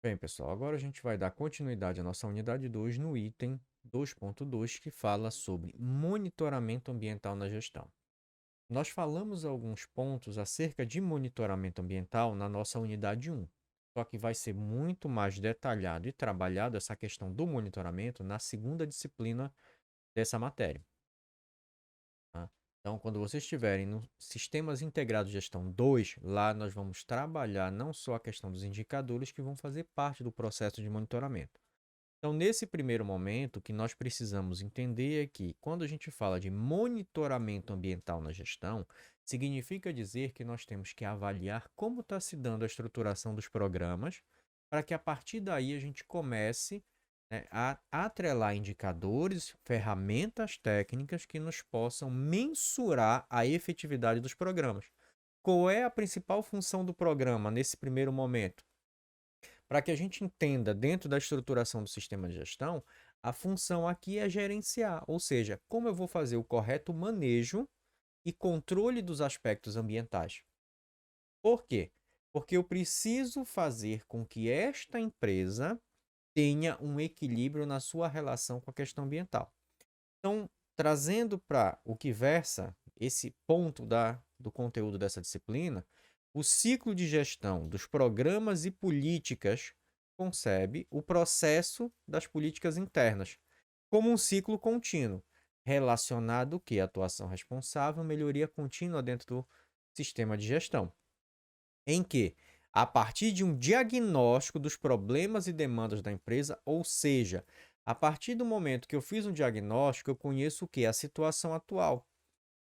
Bem, pessoal, agora a gente vai dar continuidade à nossa unidade 2 no item 2.2, que fala sobre monitoramento ambiental na gestão. Nós falamos alguns pontos acerca de monitoramento ambiental na nossa unidade 1, só que vai ser muito mais detalhado e trabalhado essa questão do monitoramento na segunda disciplina dessa matéria. Tá? Então, quando vocês estiverem no Sistemas Integrados de Gestão 2, lá nós vamos trabalhar não só a questão dos indicadores que vão fazer parte do processo de monitoramento. Então, nesse primeiro momento, o que nós precisamos entender é que, quando a gente fala de monitoramento ambiental na gestão, significa dizer que nós temos que avaliar como está se dando a estruturação dos programas, para que a partir daí a gente comece, né, a atrelar indicadores, ferramentas técnicas que nos possam mensurar a efetividade dos programas. Qual é a principal função do programa nesse primeiro momento? Para que a gente entenda dentro da estruturação do sistema de gestão, a função aqui é gerenciar, ou seja, como eu vou fazer o correto manejo e controle dos aspectos ambientais. Por quê? Porque eu preciso fazer com que esta empresa tenha um equilíbrio na sua relação com a questão ambiental. Então, trazendo para o que versa esse ponto do conteúdo dessa disciplina, o ciclo de gestão dos programas e políticas concebe o processo das políticas internas como um ciclo contínuo, relacionado que atuação responsável, melhoria contínua dentro do sistema de gestão, em que, a partir de um diagnóstico dos problemas e demandas da empresa, ou seja, a partir do momento que eu fiz um diagnóstico, eu conheço o que? A situação atual,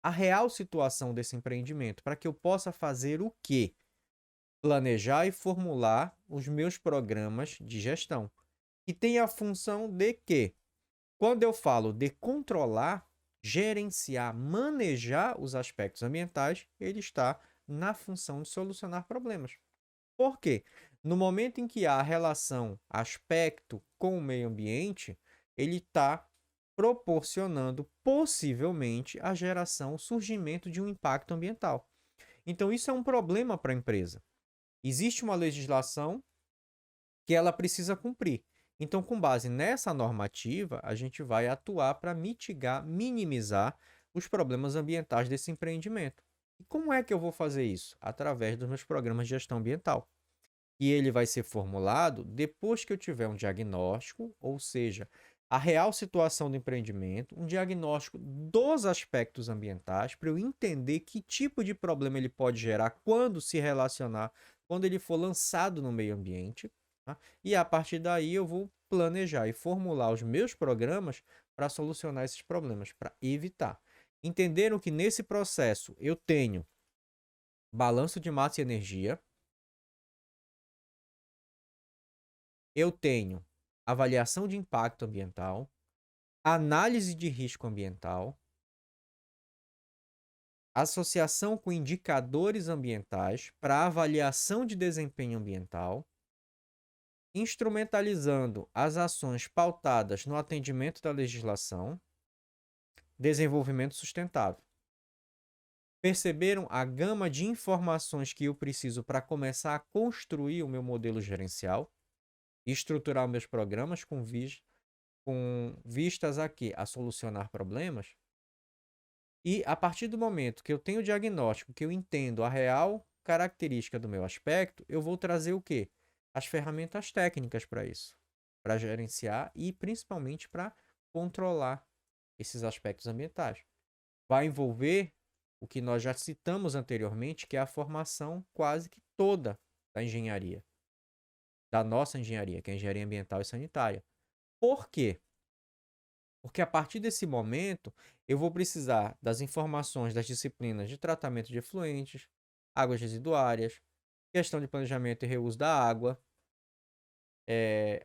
a real situação desse empreendimento, para que eu possa fazer o quê? Planejar e formular os meus programas de gestão. E tem a função de que, quando eu falo de controlar, gerenciar, manejar os aspectos ambientais, ele está na função de solucionar problemas. Por quê? No momento em que há a relação aspecto com o meio ambiente, ele está proporcionando possivelmente a geração, o surgimento de um impacto ambiental. Então, isso é um problema para a empresa. Existe uma legislação que ela precisa cumprir. Então, com base nessa normativa, a gente vai atuar para mitigar, minimizar os problemas ambientais desse empreendimento. E como é que eu vou fazer isso? Através dos meus programas de gestão ambiental. E ele vai ser formulado depois que eu tiver um diagnóstico, ou seja, a real situação do empreendimento, um diagnóstico dos aspectos ambientais, para eu entender que tipo de problema ele pode gerar quando se relacionar, quando ele for lançado no meio ambiente. Tá? E a partir daí eu vou planejar e formular os meus programas para solucionar esses problemas, para evitar. Entenderam que nesse processo eu tenho balanço de massa e energia, eu tenho avaliação de impacto ambiental, análise de risco ambiental, associação com indicadores ambientais para avaliação de desempenho ambiental, instrumentalizando as ações pautadas no atendimento da legislação, desenvolvimento sustentável. Perceberam a gama de informações que eu preciso para começar a construir o meu modelo gerencial e estruturar meus programas com vistas aqui a solucionar problemas? E a partir do momento que eu tenho o diagnóstico, que eu entendo a real característica do meu aspecto, eu vou trazer o quê? As ferramentas técnicas para isso, para gerenciar e principalmente para controlar esses aspectos ambientais. Vai envolver o que nós já citamos anteriormente, que é a formação quase que toda da engenharia, da nossa engenharia, que é a engenharia ambiental e sanitária. Por quê? Porque a partir desse momento, eu vou precisar das informações das disciplinas de tratamento de efluentes, águas residuárias, questão de planejamento e reuso da água,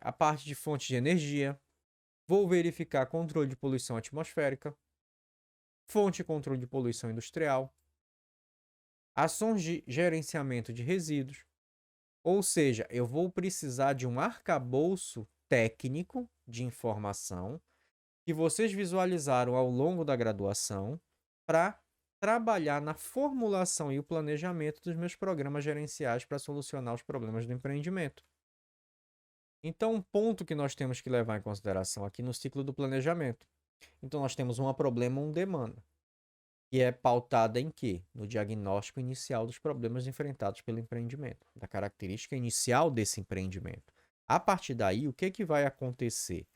a parte de fontes de energia. Vou verificar controle de poluição atmosférica, fonte e controle de poluição industrial, ações de gerenciamento de resíduos. Ou seja, eu vou precisar de um arcabouço técnico de informação que vocês visualizaram ao longo da graduação para trabalhar na formulação e o planejamento dos meus programas gerenciais para solucionar os problemas do empreendimento. Então, um ponto que nós temos que levar em consideração aqui no ciclo do planejamento. Então, nós temos um problema, um demanda, que é pautada em quê? No diagnóstico inicial dos problemas enfrentados pelo empreendimento, da característica inicial desse empreendimento. A partir daí, o que que vai acontecer?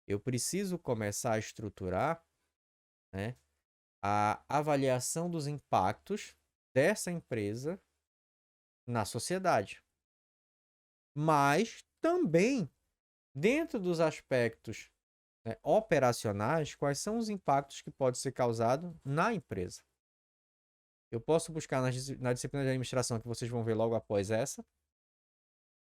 Eu preciso começar a estruturar, né, a avaliação dos impactos dessa empresa na sociedade. Mas também, dentro dos aspectos, né, operacionais, quais são os impactos que podem ser causados na empresa. Eu posso buscar na disciplina de administração, que vocês vão ver logo após essa,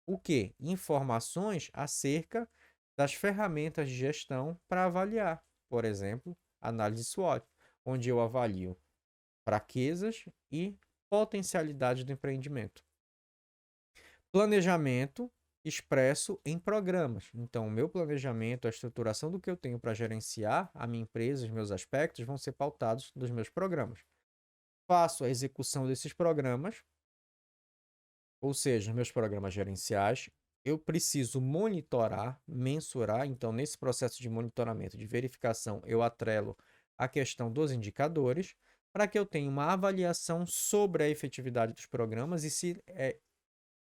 o quê? Informações acerca das ferramentas de gestão para avaliar, por exemplo, análise SWOT, onde eu avalio fraquezas e potencialidade do empreendimento. Planejamento expresso em programas. Então, o meu planejamento, a estruturação do que eu tenho para gerenciar a minha empresa, os meus aspectos, vão ser pautados dos meus programas. Faço a execução desses programas, ou seja, meus programas gerenciais. Eu preciso monitorar, mensurar. Então, nesse processo de monitoramento, de verificação, eu atrelo a questão dos indicadores para que eu tenha uma avaliação sobre a efetividade dos programas e se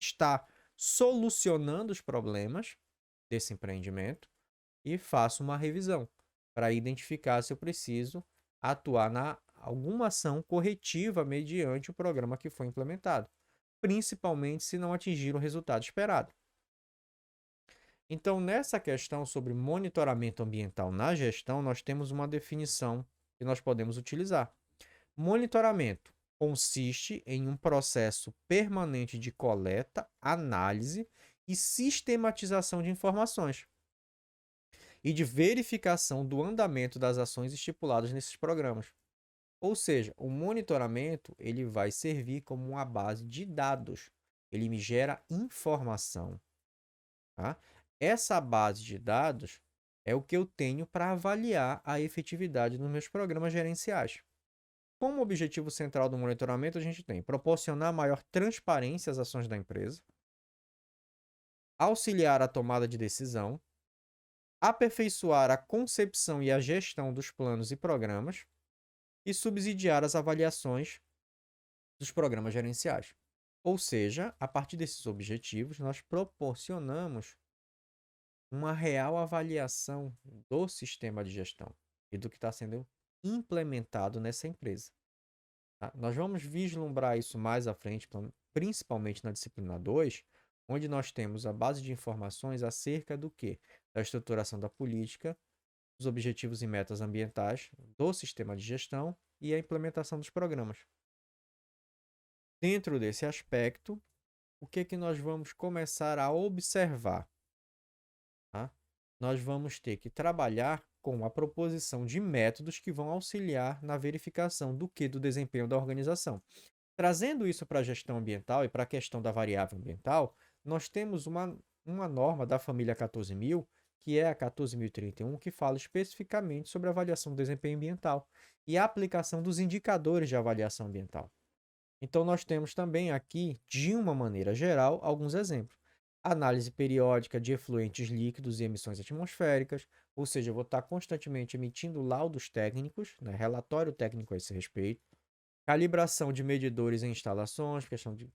está solucionando os problemas desse empreendimento, e faço uma revisão para identificar se eu preciso atuar na alguma ação corretiva mediante o programa que foi implementado, principalmente se não atingir o resultado esperado. Então, nessa questão sobre monitoramento ambiental na gestão, nós temos uma definição que nós podemos utilizar. Monitoramento consiste em um processo permanente de coleta, análise e sistematização de informações e de verificação do andamento das ações estipuladas nesses programas. Ou seja, o monitoramento ele vai servir como uma base de dados. Ele me gera informação. Tá? Essa base de dados é o que eu tenho para avaliar a efetividade dos meus programas gerenciais. Como objetivo central do monitoramento, a gente tem proporcionar maior transparência às ações da empresa, auxiliar a tomada de decisão, aperfeiçoar a concepção e a gestão dos planos e programas e subsidiar as avaliações dos programas gerenciais. Ou seja, a partir desses objetivos, nós proporcionamos uma real avaliação do sistema de gestão e do que está sendo implementado nessa empresa. Tá? Nós vamos vislumbrar isso mais à frente, principalmente na disciplina 2, onde nós temos a base de informações acerca do quê? Da estruturação da política, os objetivos e metas ambientais do sistema de gestão e a implementação dos programas. Dentro desse aspecto, o que que nós vamos começar a observar? Tá? Nós vamos ter que trabalhar com a proposição de métodos que vão auxiliar na verificação do que? Do desempenho da organização. Trazendo isso para a gestão ambiental e para a questão da variável ambiental, nós temos uma norma da família 14.000, que é a 14.031, que fala especificamente sobre a avaliação do desempenho ambiental e a aplicação dos indicadores de avaliação ambiental. Então, nós temos também aqui, de uma maneira geral, alguns exemplos. Análise periódica de efluentes líquidos e emissões atmosféricas, ou seja, eu vou estar constantemente emitindo laudos técnicos, né, relatório técnico a esse respeito. Calibração de medidores em instalações, questão de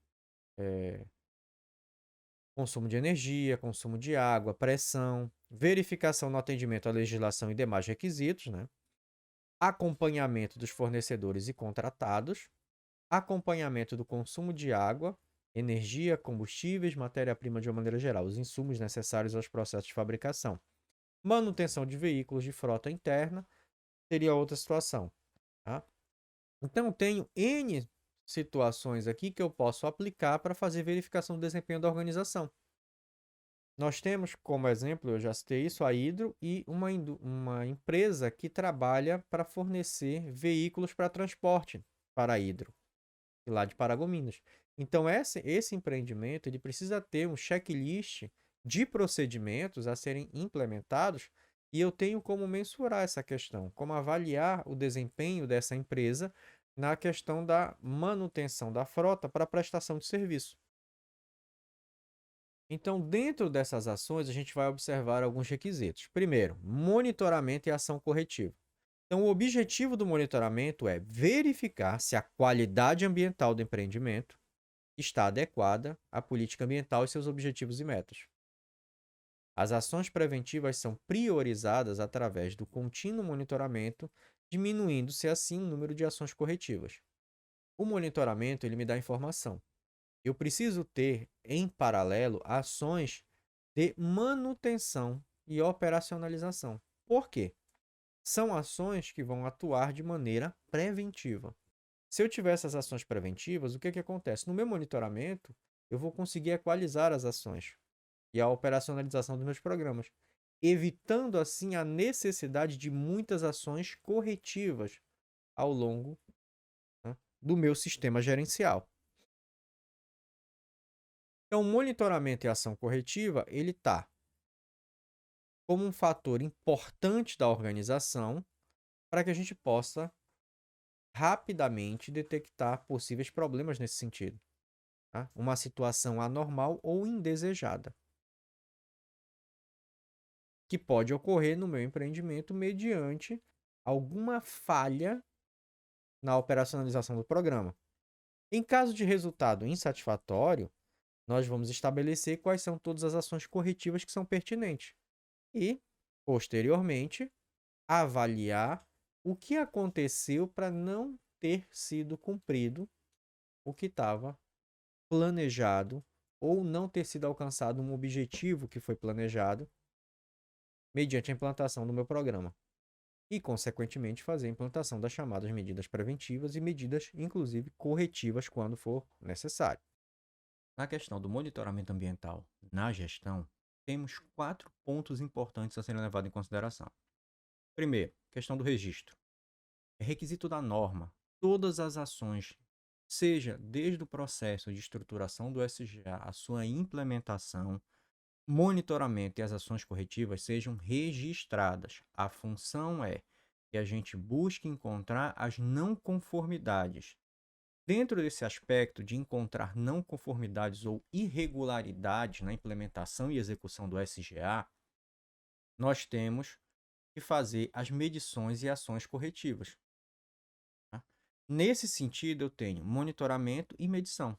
consumo de energia, consumo de água, pressão, verificação no atendimento à legislação e demais requisitos, né? Acompanhamento dos fornecedores e contratados, acompanhamento do consumo de água, energia, combustíveis, matéria-prima de uma maneira geral, os insumos necessários aos processos de fabricação. Manutenção de veículos de frota interna seria outra situação. Tá? Então, tenho N situações aqui que eu posso aplicar para fazer verificação do desempenho da organização. Nós temos como exemplo, eu já citei isso, a Hidro e uma empresa que trabalha para fornecer veículos para transporte para a Hidro, lá de Paragominas. Então, esse empreendimento ele precisa ter um checklist de procedimentos a serem implementados e eu tenho como mensurar essa questão, como avaliar o desempenho dessa empresa na questão da manutenção da frota para prestação de serviço. Então, dentro dessas ações, a gente vai observar alguns requisitos. Primeiro, monitoramento e ação corretiva. Então, o objetivo do monitoramento é verificar se a qualidade ambiental do empreendimento está adequada à política ambiental e seus objetivos e metas. As ações preventivas são priorizadas através do contínuo monitoramento, diminuindo-se assim o número de ações corretivas. O monitoramento ele me dá informação. Eu preciso ter, em paralelo, ações de manutenção e operacionalização. Por quê? São ações que vão atuar de maneira preventiva. Se eu tiver essas ações preventivas, o que acontece? No meu monitoramento, eu vou conseguir equalizar as ações e a operacionalização dos meus programas, evitando assim a necessidade de muitas ações corretivas ao longo, né, do meu sistema gerencial. Então, o monitoramento e ação corretiva, ele está como um fator importante da organização para que a gente possa rapidamente detectar possíveis problemas nesse sentido, tá? Uma situação anormal ou indesejada, que pode ocorrer no meu empreendimento mediante alguma falha na operacionalização do programa. Em caso de resultado insatisfatório, nós vamos estabelecer quais são todas as ações corretivas que são pertinentes e, posteriormente, avaliar o que aconteceu para não ter sido cumprido o que estava planejado ou não ter sido alcançado um objetivo que foi planejado mediante a implantação do meu programa. E, consequentemente, fazer a implantação das chamadas medidas preventivas e medidas, inclusive, corretivas quando for necessário. Na questão do monitoramento ambiental na gestão, temos 4 pontos importantes a serem levados em consideração. Primeiro, questão do registro. É requisito da norma. Todas as ações, seja desde o processo de estruturação do SGA, a sua implementação, monitoramento e as ações corretivas sejam registradas. A função é que a gente busque encontrar as não conformidades. Dentro desse aspecto de encontrar não conformidades ou irregularidades na implementação e execução do SGA, nós temos que fazer as medições e ações corretivas. Tá? Nesse sentido, eu tenho monitoramento e medição.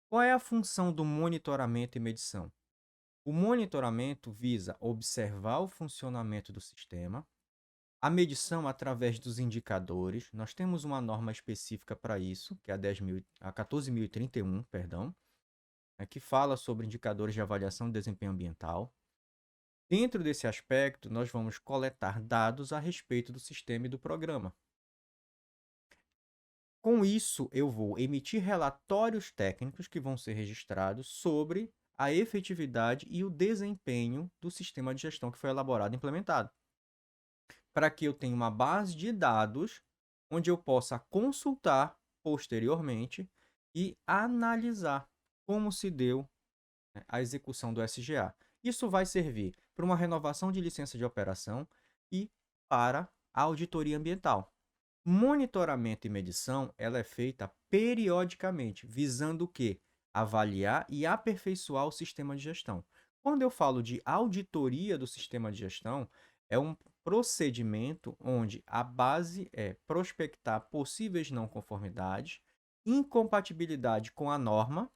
Qual é a função do monitoramento e medição? O monitoramento visa observar o funcionamento do sistema, a medição através dos indicadores. Nós temos uma norma específica para isso, que é a 14.031, perdão, que fala sobre indicadores de avaliação de desempenho ambiental. Dentro desse aspecto, nós vamos coletar dados a respeito do sistema e do programa. Com isso, eu vou emitir relatórios técnicos que vão ser registrados sobre a efetividade e o desempenho do sistema de gestão que foi elaborado e implementado, para que eu tenha uma base de dados onde eu possa consultar posteriormente e analisar como se deu, né, a execução do SGA. Isso vai servir para uma renovação de licença de operação e para a auditoria ambiental. Monitoramento e medição, ela é feita periodicamente, visando o quê? Avaliar e aperfeiçoar o sistema de gestão. Quando eu falo de auditoria do sistema de gestão, é um procedimento onde a base é prospectar possíveis não conformidades, incompatibilidade com a norma,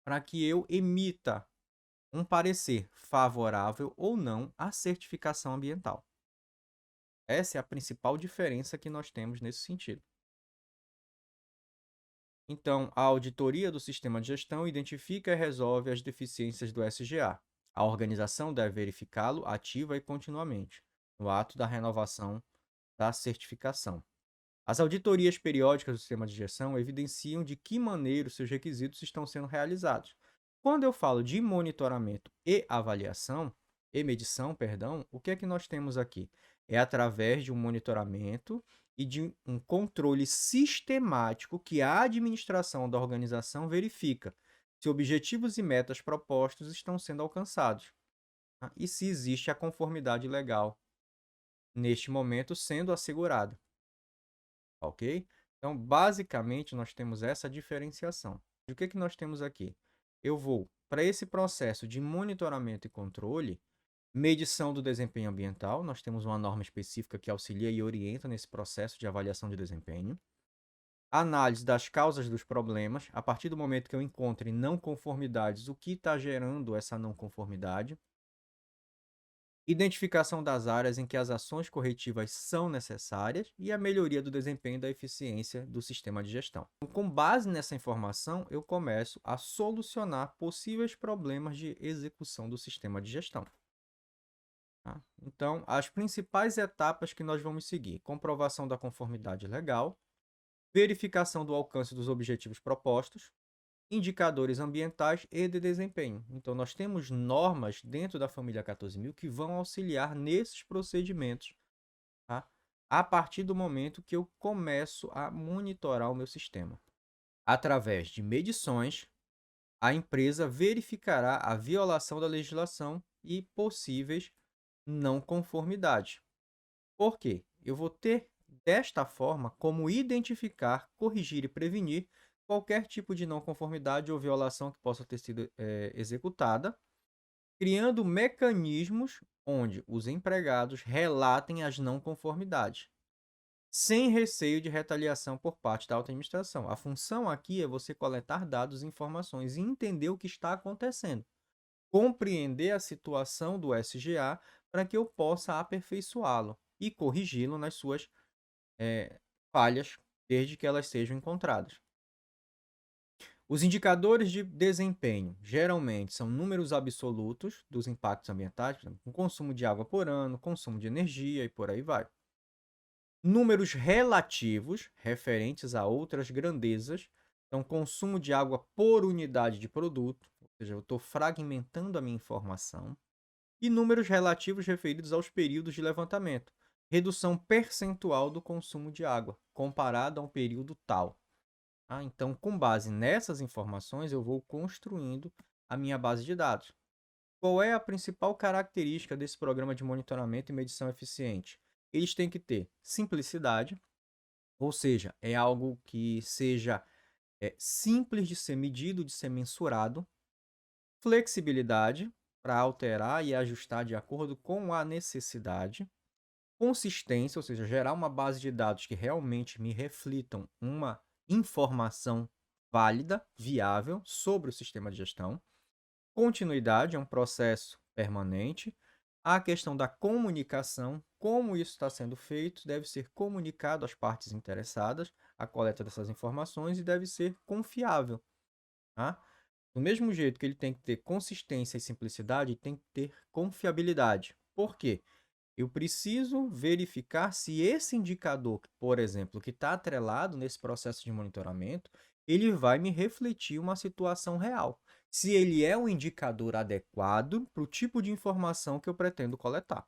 para que eu emita um parecer favorável ou não à certificação ambiental. Essa é a principal diferença que nós temos nesse sentido. Então, a auditoria do sistema de gestão identifica e resolve as deficiências do SGA. A organização deve verificá-lo ativa e continuamente, no ato da renovação da certificação. As auditorias periódicas do sistema de gestão evidenciam de que maneira os seus requisitos estão sendo realizados. Quando eu falo de monitoramento e avaliação, e medição, perdão, o que é que nós temos aqui? É através de um monitoramento e de um controle sistemático que a administração da organização verifica se objetivos e metas propostos estão sendo alcançados, tá? E se existe a conformidade legal neste momento sendo assegurada, ok? Então, basicamente, nós temos essa diferenciação. E o que nós temos aqui? eu vou para esse processo de monitoramento e controle, medição do desempenho ambiental. Nós temos uma norma específica que auxilia e orienta nesse processo de avaliação de desempenho. Análise das causas dos problemas. A partir do momento que eu encontre não conformidades, o que está gerando essa não conformidade. Identificação das áreas em que as ações corretivas são necessárias e a melhoria do desempenho e da eficiência do sistema de gestão. Então, com base nessa informação, eu começo a solucionar possíveis problemas de execução do sistema de gestão. Tá? Então, as principais etapas que nós vamos seguir: comprovação da conformidade legal, verificação do alcance dos objetivos propostos, indicadores ambientais e de desempenho. Então, nós temos normas dentro da família 14.000 que vão auxiliar nesses procedimentos, tá? A partir do momento que eu começo a monitorar o meu sistema. Através de medições, a empresa verificará a violação da legislação e possíveis não conformidades. Por quê? Eu vou ter, desta forma, como identificar, corrigir e prevenir qualquer tipo de não conformidade ou violação que possa ter sido executada, criando mecanismos onde os empregados relatem as não conformidades, sem receio de retaliação por parte da alta administração. A função aqui é você coletar dados e informações e entender o que está acontecendo, compreender a situação do SGA para que eu possa aperfeiçoá-lo e corrigi-lo nas suas falhas, desde que elas sejam encontradas. Os indicadores de desempenho geralmente são números absolutos dos impactos ambientais, por exemplo, consumo de água por ano, consumo de energia e por aí vai. Números relativos, referentes a outras grandezas, então consumo de água por unidade de produto, ou seja, eu estou fragmentando a minha informação. E números relativos referidos aos períodos de levantamento, redução percentual do consumo de água, comparado a um período tal. Então, com base nessas informações, eu vou construindo a minha base de dados. Qual é a principal característica desse programa de monitoramento e medição eficiente? Eles têm que ter simplicidade, ou seja, é algo que seja simples de ser medido, de ser mensurado, flexibilidade, para alterar e ajustar de acordo com a necessidade, consistência, ou seja, gerar uma base de dados que realmente me reflitam uma informação válida, viável sobre o sistema de gestão. Continuidade é um processo permanente. A questão da comunicação, como isso está sendo feito, deve ser comunicado às partes interessadas, a coleta dessas informações, e deve ser confiável. Tá? Do mesmo jeito que ele tem que ter consistência e simplicidade, tem que ter confiabilidade. Por quê? Eu preciso verificar se esse indicador, por exemplo, que está atrelado nesse processo de monitoramento, ele vai me refletir uma situação real. Se ele é um indicador adequado para o tipo de informação que eu pretendo coletar.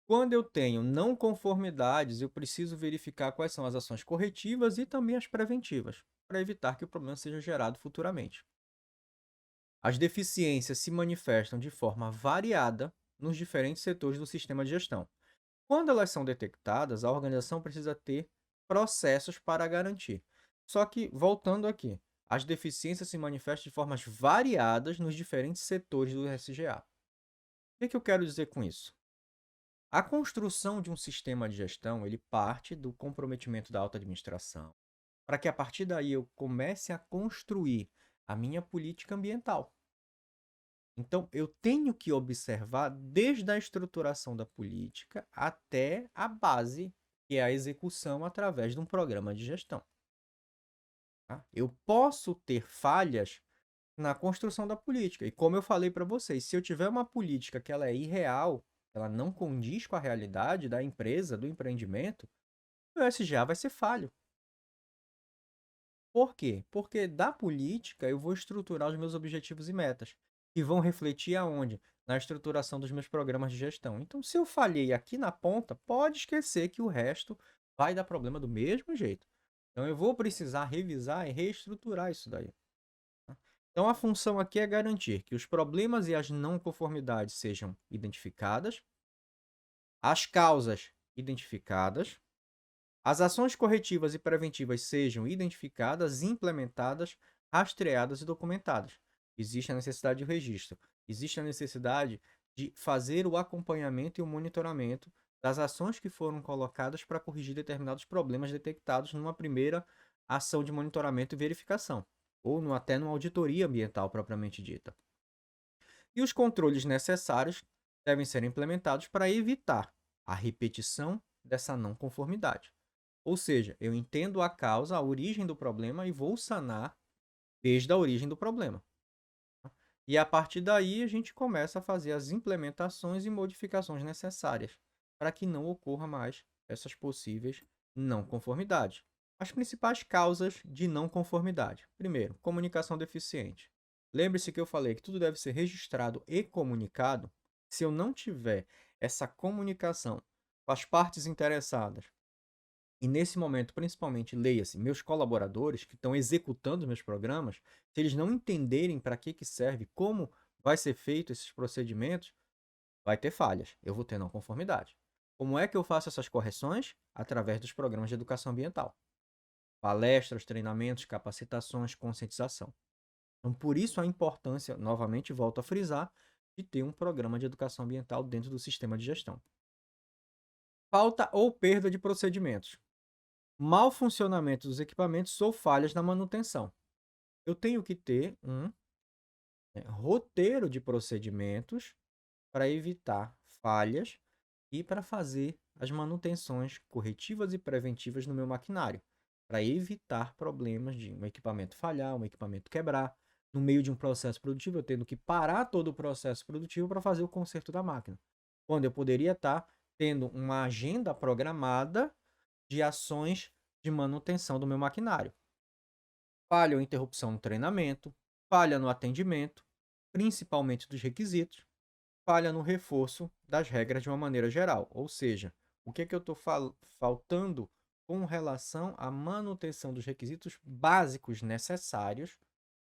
Quando eu tenho não conformidades, eu preciso verificar quais são as ações corretivas e também as preventivas, para evitar que o problema seja gerado futuramente. As deficiências se manifestam de forma variada nos diferentes setores do sistema de gestão. Quando elas são detectadas, a organização precisa ter processos para garantir. Só que, voltando aqui, as deficiências se manifestam de formas variadas nos diferentes setores do SGA. O que eu quero dizer com isso? A construção de um sistema de gestão, ele parte do comprometimento da alta administração, para que a partir daí eu comece a construir a minha política ambiental. Então, eu tenho que observar desde a estruturação da política até a base, que é a execução através de um programa de gestão. Tá? Eu posso ter falhas na construção da política. E como eu falei para vocês, se eu tiver uma política que ela é irreal, ela não condiz com a realidade da empresa, do empreendimento, o SGA vai ser falho. Por quê? Porque da política eu vou estruturar os meus objetivos e metas, que vão refletir aonde? Na estruturação dos meus programas de gestão. Então, se eu falhei aqui na ponta, pode esquecer que o resto vai dar problema do mesmo jeito. Então, eu vou precisar revisar e reestruturar isso daí. Tá? Então, a função aqui é garantir que os problemas e as não conformidades sejam identificadas, as causas identificadas, as ações corretivas e preventivas sejam identificadas e implementadas, rastreadas e documentadas. Existe a necessidade de registro, existe a necessidade de fazer o acompanhamento e o monitoramento das ações que foram colocadas para corrigir determinados problemas detectados numa primeira ação de monitoramento e verificação, ou até numa auditoria ambiental propriamente dita. E os controles necessários devem ser implementados para evitar a repetição dessa não conformidade. Ou seja, eu entendo a causa, a origem do problema e vou sanar desde a origem do problema. E a partir daí a gente começa a fazer as implementações e modificações necessárias para que não ocorra mais essas possíveis não conformidades. As principais causas de não conformidade. Primeiro, comunicação deficiente. Lembre-se que eu falei que tudo deve ser registrado e comunicado. Se eu não tiver essa comunicação com as partes interessadas, e nesse momento, principalmente, leia-se, meus colaboradores que estão executando meus programas, se eles não entenderem para que serve, como vai ser feito esses procedimentos, vai ter falhas, eu vou ter não conformidade. Como é que eu faço essas correções? Através dos programas de educação ambiental. Palestras, treinamentos, capacitações, conscientização. Então, por isso a importância, novamente volto a frisar, de ter um programa de educação ambiental dentro do sistema de gestão. Falta ou perda de procedimentos. Mau funcionamento dos equipamentos ou falhas na manutenção. Eu tenho que ter um roteiro de procedimentos para evitar falhas e para fazer as manutenções corretivas e preventivas no meu maquinário, para evitar problemas de um equipamento falhar, um equipamento quebrar. No meio de um processo produtivo, eu tendo que parar todo o processo produtivo para fazer o conserto da máquina, quando eu poderia estar tendo uma agenda programada de ações de manutenção do meu maquinário. Falha ou interrupção no treinamento, falha no atendimento, principalmente dos requisitos, falha no reforço das regras de uma maneira geral. Ou seja, o que é que eu estou faltando com relação à manutenção dos requisitos básicos necessários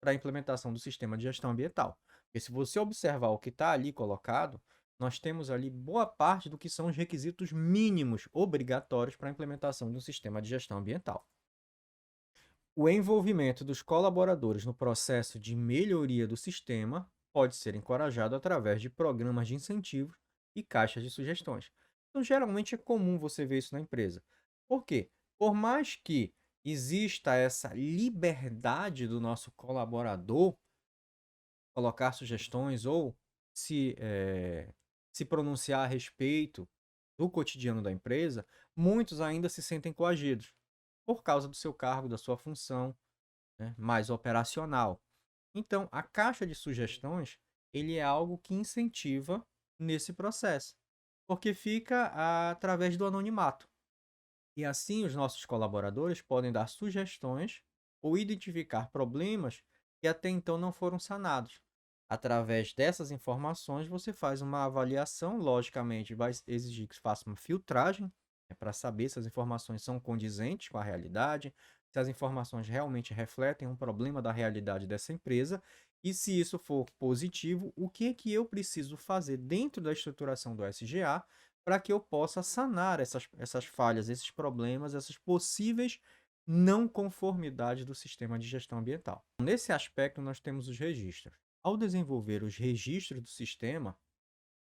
para a implementação do sistema de gestão ambiental. Porque se você observar o que está ali colocado, nós temos ali boa parte do que são os requisitos mínimos obrigatórios para a implementação de um sistema de gestão ambiental. O envolvimento dos colaboradores no processo de melhoria do sistema pode ser encorajado através de programas de incentivos e caixas de sugestões. Então, geralmente é comum você ver isso na empresa. Por quê? Por mais que exista essa liberdade do nosso colaborador colocar sugestões ou se pronunciar a respeito do cotidiano da empresa, muitos ainda se sentem coagidos por causa do seu cargo, da sua função, né, mais operacional. Então, a caixa de sugestões, ele é algo que incentiva nesse processo, porque fica através do anonimato. E assim os nossos colaboradores podem dar sugestões ou identificar problemas que até então não foram sanados. Através dessas informações, você faz uma avaliação, logicamente, vai exigir que faça uma filtragem, para saber se as informações são condizentes com a realidade, se as informações realmente refletem um problema da realidade dessa empresa, e se isso for positivo, o que é que eu preciso fazer dentro da estruturação do SGA para que eu possa sanar essas falhas, esses problemas, essas possíveis não conformidades do sistema de gestão ambiental. Nesse aspecto, nós temos os registros. Ao desenvolver os registros do sistema,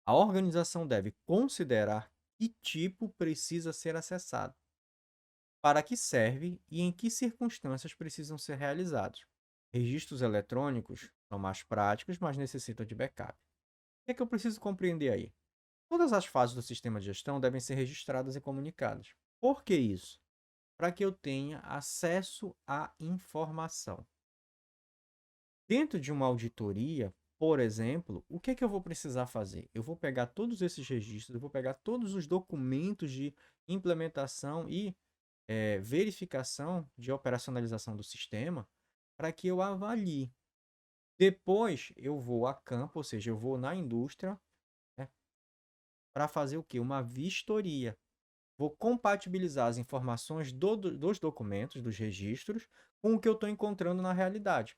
a organização deve considerar que tipo precisa ser acessado, para que serve e em que circunstâncias precisam ser realizados. Registros eletrônicos são mais práticos, mas necessitam de backup. O que é que eu preciso compreender aí? Todas as fases do sistema de gestão devem ser registradas e comunicadas. Por que isso? Para que eu tenha acesso à informação. Dentro de uma auditoria, por exemplo, o que é que eu vou precisar fazer? Eu vou pegar todos esses registros, eu vou pegar todos os documentos de implementação e verificação de operacionalização do sistema para que eu avalie. Depois eu vou a campo, ou seja, eu vou na indústria, né, para fazer o quê? Uma vistoria. Vou compatibilizar as informações dos documentos, dos registros, com o que eu estou encontrando na realidade.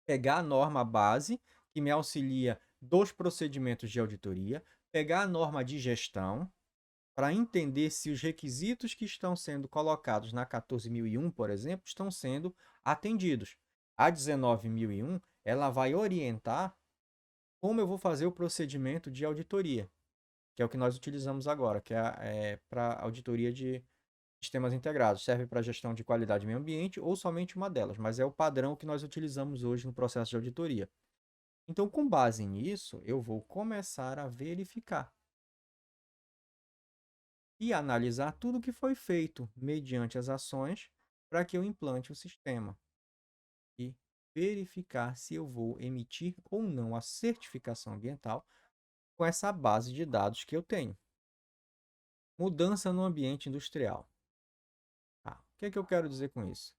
Pegar a norma base, que me auxilia dos procedimentos de auditoria, pegar a norma de gestão, para entender se os requisitos que estão sendo colocados na 14.001, por exemplo, estão sendo atendidos. A 19.001, ela vai orientar como eu vou fazer o procedimento de auditoria, que é o que nós utilizamos agora, que é para auditoria de sistemas integrados. Serve para gestão de qualidade e meio ambiente ou somente uma delas, mas é o padrão que nós utilizamos hoje no processo de auditoria. Então, com base nisso, eu vou começar a verificar e analisar tudo o que foi feito mediante as ações para que eu implante o sistema e verificar se eu vou emitir ou não a certificação ambiental com essa base de dados que eu tenho. Mudança no ambiente industrial. O que é que eu quero dizer com isso?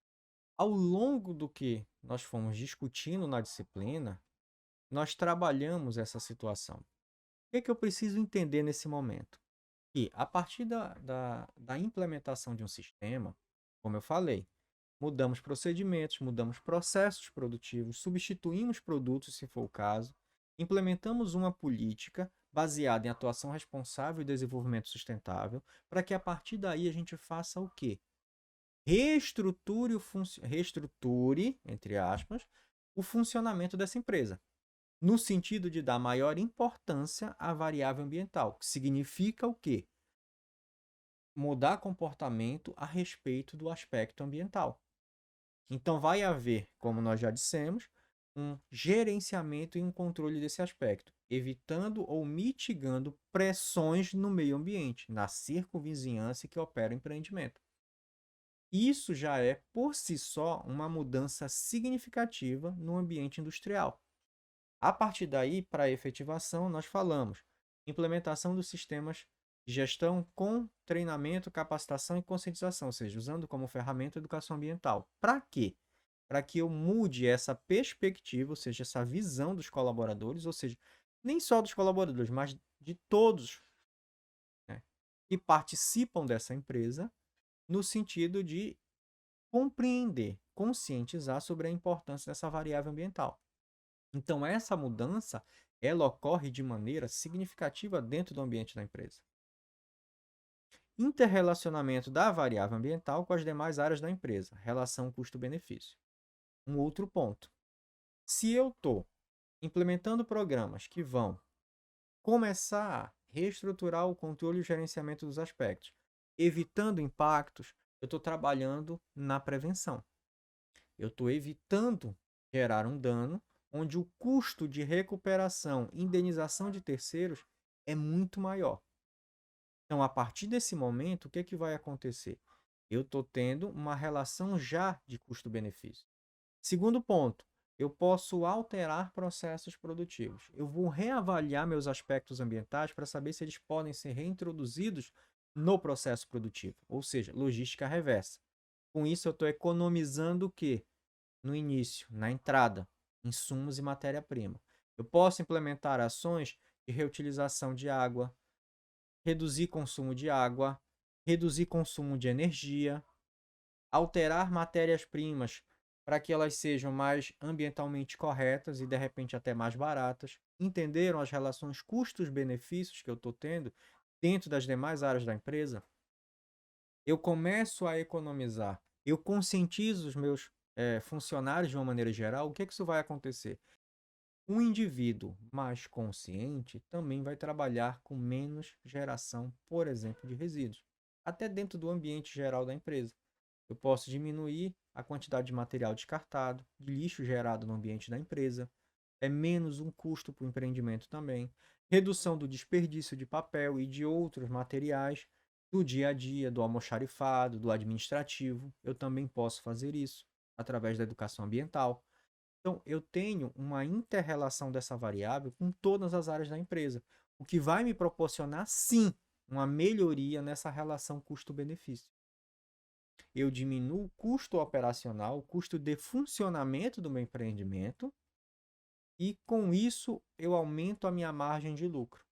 Ao longo do que nós fomos discutindo na disciplina, nós trabalhamos essa situação. O que é que eu preciso entender nesse momento? Que a partir da implementação de um sistema, como eu falei, mudamos procedimentos, mudamos processos produtivos, substituímos produtos, se for o caso, implementamos uma política baseada em atuação responsável e desenvolvimento sustentável, para que a partir daí a gente faça o quê? Reestruture, entre aspas, o funcionamento dessa empresa, no sentido de dar maior importância à variável ambiental, que significa o quê? Mudar comportamento a respeito do aspecto ambiental. Então, vai haver, como nós já dissemos, um gerenciamento e um controle desse aspecto, evitando ou mitigando pressões no meio ambiente, na circunvizinhança que opera o empreendimento. Isso já é, por si só, uma mudança significativa no ambiente industrial. A partir daí, para a efetivação, nós falamos implementação dos sistemas de gestão com treinamento, capacitação e conscientização, ou seja, usando como ferramenta a educação ambiental. Para quê? Para que eu mude essa perspectiva, ou seja, essa visão dos colaboradores, ou seja, nem só dos colaboradores, mas de todos, né, que participam dessa empresa, no sentido de compreender, conscientizar sobre a importância dessa variável ambiental. Então, essa mudança, ela ocorre de maneira significativa dentro do ambiente da empresa. Interrelacionamento da variável ambiental com as demais áreas da empresa, relação custo-benefício. Um outro ponto. Se eu estou implementando programas que vão começar a reestruturar o controle e o gerenciamento dos aspectos, evitando impactos, eu estou trabalhando na prevenção. Eu estou evitando gerar um dano onde o custo de recuperação e indenização de terceiros é muito maior. Então, a partir desse momento, o que é que vai acontecer? Eu estou tendo uma relação já de custo-benefício. Segundo ponto, eu posso alterar processos produtivos. Eu vou reavaliar meus aspectos ambientais para saber se eles podem ser reintroduzidos no processo produtivo, ou seja, logística reversa. Com isso, eu estou economizando o quê? No início, na entrada, insumos e matéria-prima. Eu posso implementar ações de reutilização de água, reduzir consumo de água, reduzir consumo de energia, alterar matérias-primas para que elas sejam mais ambientalmente corretas e, de repente, até mais baratas. Entenderam as relações custos-benefícios que eu estou tendo dentro das demais áreas da empresa? Eu começo a economizar, eu conscientizo os meus funcionários de uma maneira geral. O que é que isso vai acontecer? Um indivíduo mais consciente também vai trabalhar com menos geração, por exemplo, de resíduos, até dentro do ambiente geral da empresa. Eu posso diminuir a quantidade de material descartado, de lixo gerado no ambiente da empresa. É menos um custo para o empreendimento também. Redução do desperdício de papel e de outros materiais do dia a dia, do almoxarifado, do administrativo. Eu também posso fazer isso através da educação ambiental. Então, eu tenho uma inter-relação dessa variável com todas as áreas da empresa, o que vai me proporcionar, sim, uma melhoria nessa relação custo-benefício. Eu diminuo o custo operacional, o custo de funcionamento do meu empreendimento, e com isso eu aumento a minha margem de lucro.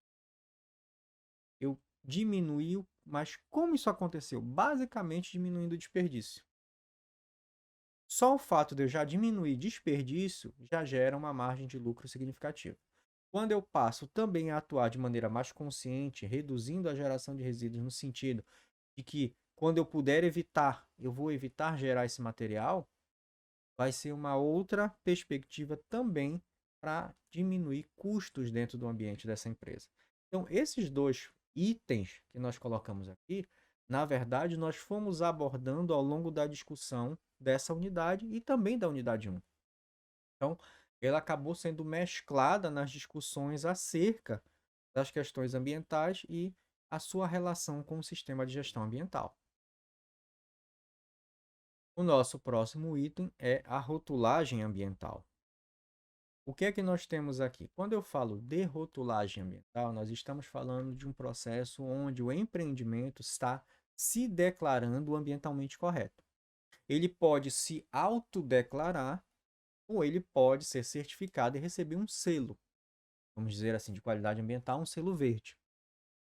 Eu diminuí, mas como isso aconteceu? Basicamente diminuindo o desperdício. Só o fato de eu já diminuir desperdício já gera uma margem de lucro significativa. Quando eu passo também a atuar de maneira mais consciente, reduzindo a geração de resíduos no sentido de que quando eu puder evitar, eu vou evitar gerar esse material, vai ser uma outra perspectiva também para diminuir custos dentro do ambiente dessa empresa. Então, esses dois itens que nós colocamos aqui, na verdade, nós fomos abordando ao longo da discussão dessa unidade e também da unidade 1. Então, ela acabou sendo mesclada nas discussões acerca das questões ambientais e a sua relação com o sistema de gestão ambiental. O nosso próximo item é a rotulagem ambiental. O que é que nós temos aqui? Quando eu falo de rotulagem ambiental, nós estamos falando de um processo onde o empreendimento está se declarando ambientalmente correto. Ele pode se autodeclarar ou ele pode ser certificado e receber um selo, vamos dizer assim, de qualidade ambiental, um selo verde.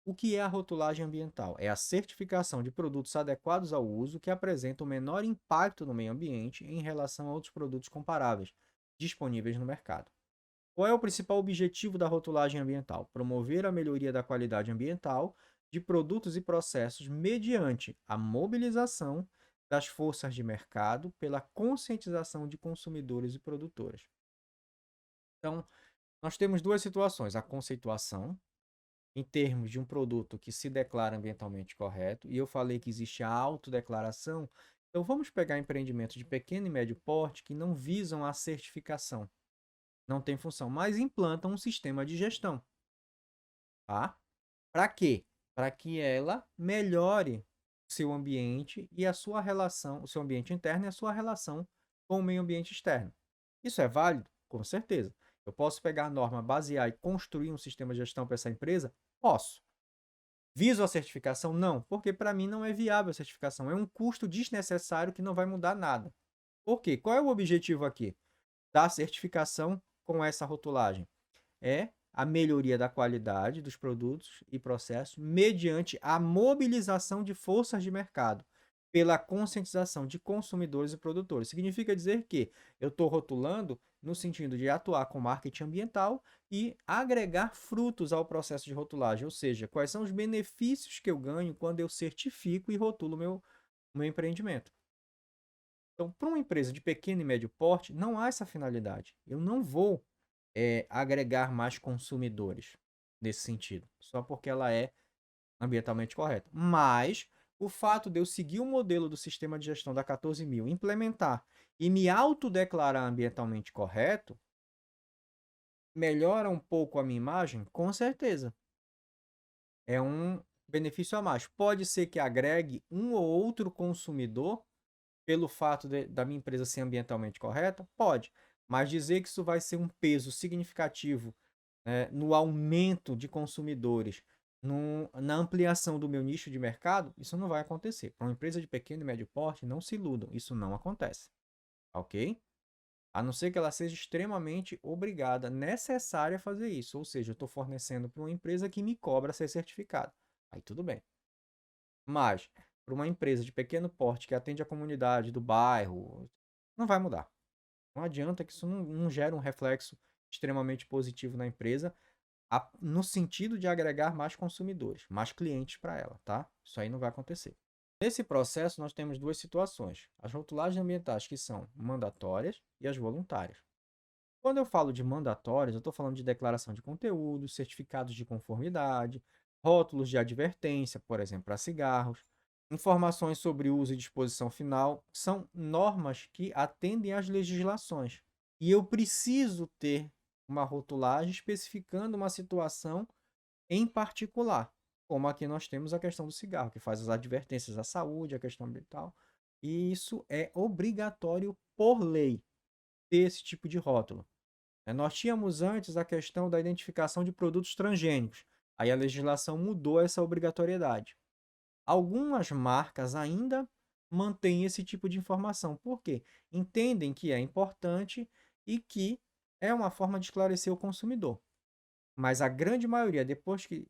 O que é a rotulagem ambiental? É a certificação de produtos adequados ao uso que apresentam menor impacto no meio ambiente em relação a outros produtos comparáveis disponíveis no mercado. Qual é o principal objetivo da rotulagem ambiental? Promover a melhoria da qualidade ambiental de produtos e processos mediante a mobilização das forças de mercado pela conscientização de consumidores e produtores. Então, nós temos duas situações: a conceituação, em termos de um produto que se declara ambientalmente correto, e eu falei que existe a autodeclaração. Então, vamos pegar empreendimentos de pequeno e médio porte que não visam a certificação, não tem função, mas implantam um sistema de gestão. Tá? Para quê? Para que ela melhore o seu ambiente e a sua relação, o seu ambiente interno e a sua relação com o meio ambiente externo. Isso é válido? Com certeza. Eu posso pegar a norma, basear e construir um sistema de gestão para essa empresa? Posso. Viso a certificação? Não, porque para mim não é viável a certificação. É um custo desnecessário que não vai mudar nada. Por quê? Qual é o objetivo aqui da certificação com essa rotulagem? É a melhoria da qualidade dos produtos e processos mediante a mobilização de forças de mercado pela conscientização de consumidores e produtores. Significa dizer que eu estou rotulando no sentido de atuar com marketing ambiental e agregar frutos ao processo de rotulagem, ou seja, quais são os benefícios que eu ganho quando eu certifico e rotulo meu empreendimento. Então, para uma empresa de pequeno e médio porte, não há essa finalidade. Eu não vou agregar mais consumidores nesse sentido, só porque ela é ambientalmente correta. Mas o fato de eu seguir o modelo do sistema de gestão da 14.000, implementar e me autodeclarar ambientalmente correto, melhora um pouco a minha imagem? Com certeza. É um benefício a mais. Pode ser que agregue um ou outro consumidor pelo fato da minha empresa ser ambientalmente correta? Pode. Mas dizer que isso vai ser um peso significativo, no aumento de consumidores, na ampliação do meu nicho de mercado, isso não vai acontecer. Para uma empresa de pequeno e médio porte, não se iludam, isso não acontece. Ok? A não ser que ela seja extremamente obrigada, necessária a fazer isso. Ou seja, eu estou fornecendo para uma empresa que me cobra ser certificado. Aí tudo bem. Mas, para uma empresa de pequeno porte que atende a comunidade do bairro, não vai mudar. Não adianta que isso não gere um reflexo extremamente positivo na empresa, no sentido de agregar mais consumidores, mais clientes para ela, tá? Isso aí não vai acontecer. Nesse processo, nós temos duas situações: as rotulagens ambientais, que são mandatórias, e as voluntárias. Quando eu falo de mandatórias, eu estou falando de declaração de conteúdo, certificados de conformidade, rótulos de advertência, por exemplo, para cigarros, informações sobre uso e disposição final, são normas que atendem às legislações. E eu preciso ter uma rotulagem especificando uma situação em particular, como aqui nós temos a questão do cigarro, que faz as advertências à saúde, a questão ambiental, e isso é obrigatório por lei ter esse tipo de rótulo. Nós tínhamos antes a questão da identificação de produtos transgênicos, aí a legislação mudou essa obrigatoriedade. Algumas marcas ainda mantêm esse tipo de informação, por quê? Entendem que é importante e que é uma forma de esclarecer o consumidor. Mas a grande maioria, depois que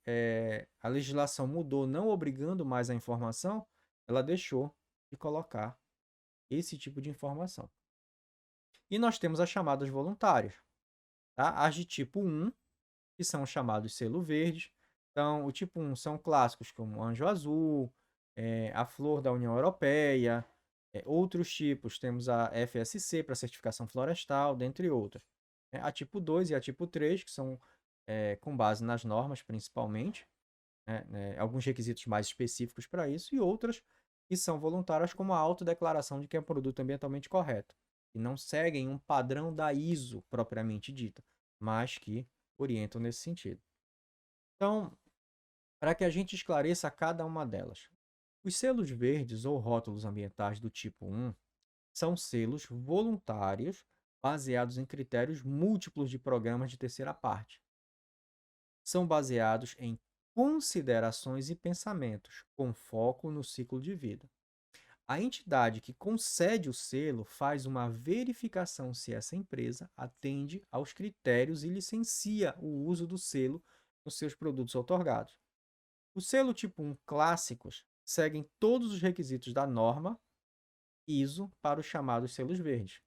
a legislação mudou, não obrigando mais a informação, ela deixou de colocar esse tipo de informação. E nós temos as chamadas voluntárias, tá? As de tipo 1, que são chamados selo verdes. Então, o tipo 1 são clássicos como Anjo Azul, a Flor da União Europeia, Outros tipos, temos a FSC para certificação florestal, dentre outras. A tipo 2 e a tipo 3, que são com base nas normas, principalmente, alguns requisitos mais específicos para isso, e outras que são voluntárias, como a autodeclaração de que é um produto ambientalmente correto, e não seguem um padrão da ISO propriamente dita, mas que orientam nesse sentido. Então, para que a gente esclareça cada uma delas, os selos verdes ou rótulos ambientais do tipo 1 são selos voluntários baseados em critérios múltiplos de programas de terceira parte. São baseados em considerações e pensamentos, com foco no ciclo de vida. A entidade que concede o selo faz uma verificação se essa empresa atende aos critérios e licencia o uso do selo nos seus produtos outorgados. O selo tipo 1 clássicos seguem todos os requisitos da norma ISO para os chamados selos verdes.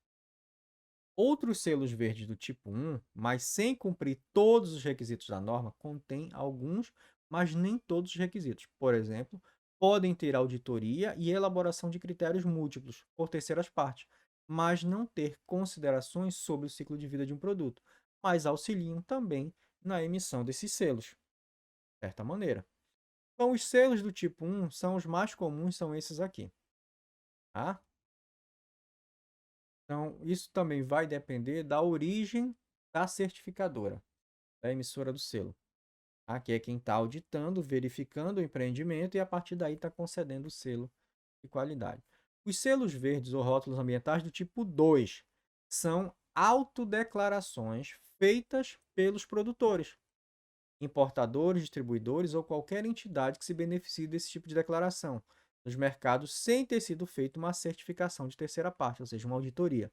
Outros selos verdes do tipo 1, mas sem cumprir todos os requisitos da norma, contêm alguns, mas nem todos os requisitos. Por exemplo, podem ter auditoria e elaboração de critérios múltiplos por terceiras partes, mas não ter considerações sobre o ciclo de vida de um produto, mas auxiliam também na emissão desses selos, de certa maneira. Então, os selos do tipo 1 são os mais comuns, são esses aqui. Tá? Então, isso também vai depender da origem da certificadora, da emissora do selo. Aqui é quem está auditando, verificando o empreendimento e a partir daí está concedendo o selo de qualidade. Os selos verdes ou rótulos ambientais do tipo 2 são autodeclarações feitas pelos produtores, importadores, distribuidores ou qualquer entidade que se beneficie desse tipo de declaração nos mercados sem ter sido feita uma certificação de terceira parte, ou seja, uma auditoria.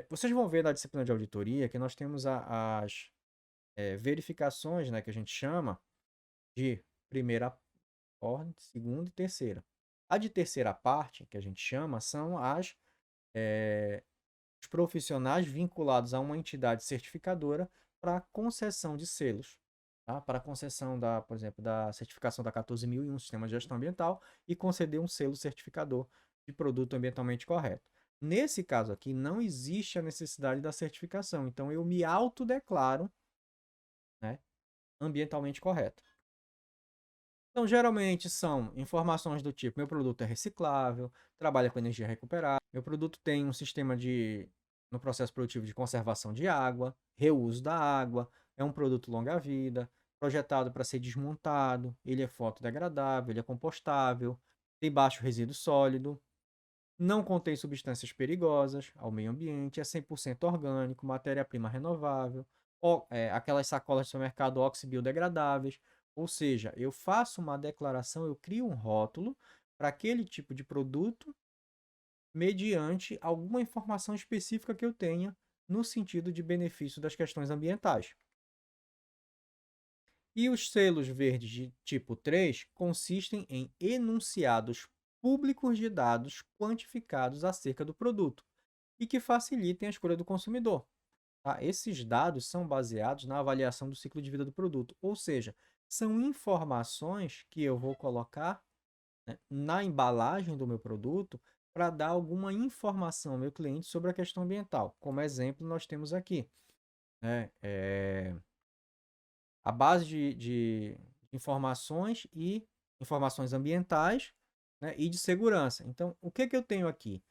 Vocês vão ver na disciplina de auditoria que nós temos as verificações, né, que a gente chama de primeira ordem, segunda e terceira. A de terceira parte, que a gente chama, são os profissionais vinculados a uma entidade certificadora para concessão de selos, tá? Para concessão por exemplo, da certificação da 14.001 Sistema de Gestão Ambiental e conceder um selo certificador de produto ambientalmente correto. Nesse caso aqui, não existe a necessidade da certificação, então eu me autodeclaro, né, ambientalmente correto. Então, geralmente são informações do tipo: meu produto é reciclável, trabalha com energia recuperável, meu produto tem um sistema no processo produtivo de conservação de água, reuso da água, é um produto longa-vida, projetado para ser desmontado, ele é fotodegradável, ele é compostável, tem baixo resíduo sólido, não contém substâncias perigosas ao meio ambiente, é 100% orgânico, matéria-prima renovável, aquelas sacolas de supermercado oxibiodegradáveis. Ou seja, eu faço uma declaração, eu crio um rótulo para aquele tipo de produto mediante alguma informação específica que eu tenha no sentido de benefício das questões ambientais. E os selos verdes de tipo 3 consistem em enunciados públicos de dados quantificados acerca do produto e que facilitem a escolha do consumidor. Tá? Esses dados são baseados na avaliação do ciclo de vida do produto, ou seja, são informações que eu vou colocar, né, na embalagem do meu produto para dar alguma informação ao meu cliente sobre a questão ambiental. Como exemplo, nós temos aqui, né, a base de informações e informações ambientais, né, e de segurança. Então, o que eu tenho aqui?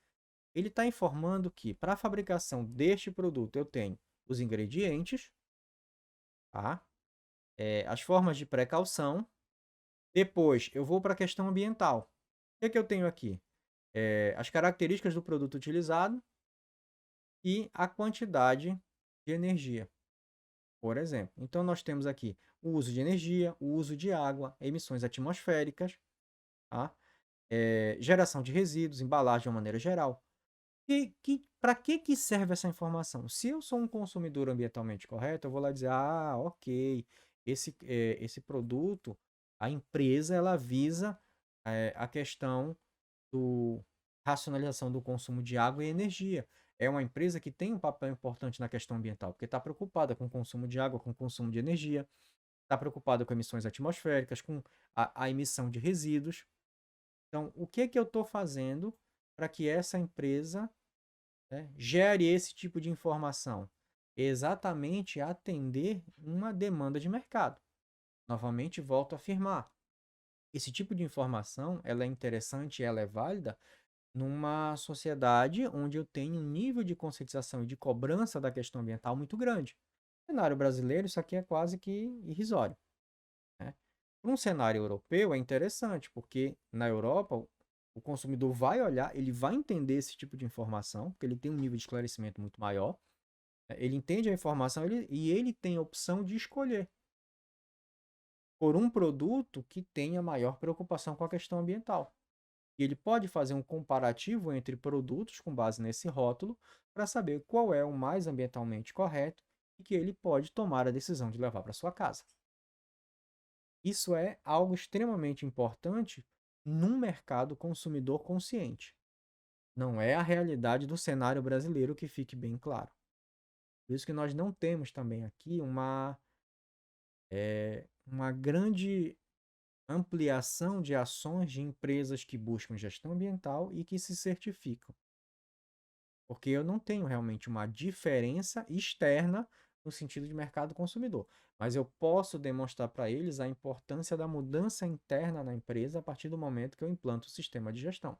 Ele está informando que para a fabricação deste produto eu tenho os ingredientes, tá? As formas de precaução. Depois eu vou para a questão ambiental. O que eu tenho aqui? As características do produto utilizado e a quantidade de energia, por exemplo. Então, nós temos aqui o uso de energia, o uso de água, emissões atmosféricas, tá? Geração de resíduos, embalagem de uma maneira geral. Para que serve essa informação? Se eu sou um consumidor ambientalmente correto, eu vou lá dizer: ah, ok, esse produto, a empresa, ela visa a questão do racionalização do consumo de água e energia. É uma empresa que tem um papel importante na questão ambiental, porque está preocupada com o consumo de água, com o consumo de energia, está preocupada com emissões atmosféricas, com a emissão de resíduos. Então, o que eu estou fazendo para que essa empresa, né, gere esse tipo de informação? Exatamente atender uma demanda de mercado. Novamente, volto a afirmar. Esse tipo de informação, ela é interessante, ela é válida numa sociedade onde eu tenho um nível de conscientização e de cobrança da questão ambiental muito grande. No cenário brasileiro, isso aqui é quase que irrisório, né? Para um cenário europeu é interessante, porque na Europa o consumidor vai olhar, ele vai entender esse tipo de informação, porque ele tem um nível de esclarecimento muito maior, né? Ele entende a informação e ele tem a opção de escolher por um produto que tenha maior preocupação com a questão ambiental. E ele pode fazer um comparativo entre produtos com base nesse rótulo para saber qual é o mais ambientalmente correto e que ele pode tomar a decisão de levar para sua casa. Isso é algo extremamente importante num mercado consumidor consciente. Não é a realidade do cenário brasileiro, que fique bem claro. Por isso que nós não temos também aqui uma grande ampliação de ações de empresas que buscam gestão ambiental e que se certificam. Porque eu não tenho realmente uma diferença externa no sentido de mercado consumidor. Mas eu posso demonstrar para eles a importância da mudança interna na empresa a partir do momento que eu implanto o sistema de gestão.